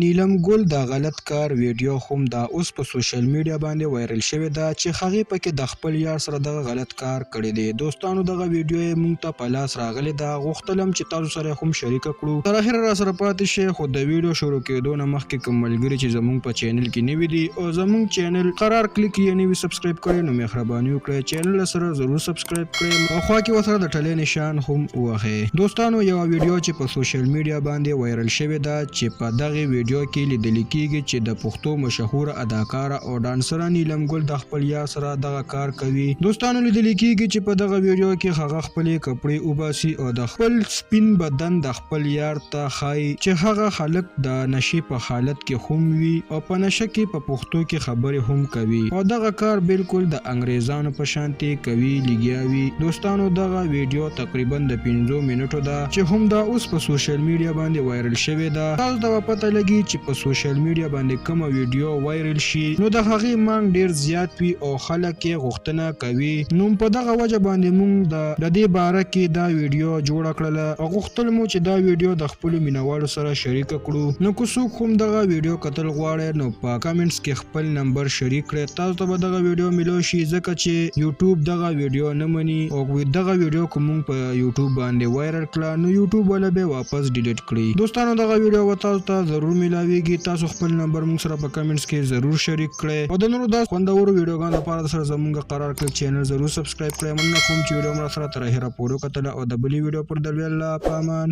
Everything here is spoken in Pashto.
نیلم ګل د غلط کار ویډیو هم دا اوس په سوشل میډیا باندې وایرل شوی دا چې هغه پکې د خپل یار سره د غلط کار کړی دی. دوستانو دغه ویډیو یې مونږ ته په لاس راغلی دا غوښتلم چې تاسو سره هم شریک کړو. تر اخره را سره پاتې شئ. خو د ویډیو شروع کېدو نه مخکې کوم ملګري چې زمونږ په چینل کې نوي دي او زمونږ چینل قرار کلیک یې نوي سبسکرایب کړئ نو مهرباني وکړئ چینل سره ضرور سبسکرایب کړئ او خوا کې ورسره د ټلې نشان هم ووهئ. دوستانو یو ویډیو چې په سوشل میډیا باندې وایرل شوی دا چې په دغه ویډیو کې لیدل کېږي چې د پښتو مشهور اداکار او ډانسر نیلم ګل د خپل یار سره دغه کار کوي. دوستانو لیدل کېږي چې په دغه ویډیو کې هغه خپل کپڑے وباسي او د خپل سپین بدن د خپل یار ته خای چې هغه خلک د نشي په حالت کې هم وي او په نشه کې په پښتو کې خبرې هم کوي او دغه کار بالکل د انګریزانو په شانتي کوي لګیاوي. دوستانو دغه ویډیو تقریبا د 15 منټو ده چې هم دا اوس په سوشل میډیا باندې وایرل شوی ده. تاسو ته پته لګي چې په سوشل میډیا باندې کوم ویډیو وایرل شي نو د هغې مانګ ډیر زیات وي او خلک یې غوښتنه کوي. نو په دغه وجه باندې موږ د دې باره کې دا ویډیو جوړه کړله او غوښتل مو چې دا ویډیو د خپل مینوالو سره شریک کړو. نو که څوک هم دغه ویډیو کتل غواړي نو په کمنټس کې خپل نمبر شریک کړئ. تاسو ته به دغه ویډیو ملو شي ځکه چې یوټیوب دغه ویډیو نه مني او دغه ویډیو کوم په یوټیوب باندې وایرل کړه نو یوټیوب ولا به واپس ډیلیټ کړي. دوستانو دغه ویډیو تاسو ته ضرور ملاويږي. تاسو خپل نمبر موږ سره په کمنټس کې ضرور شریک کړئ او د نورو د خوندورو ویډیوګانو لپاره سره زموږ قرار کړئ چینل ضرور سبسکرایب کړئ. مننه کوم چې ویډیو مر سره تر اخره پورې کتل او د بلې ویډیو پر د الله پامان.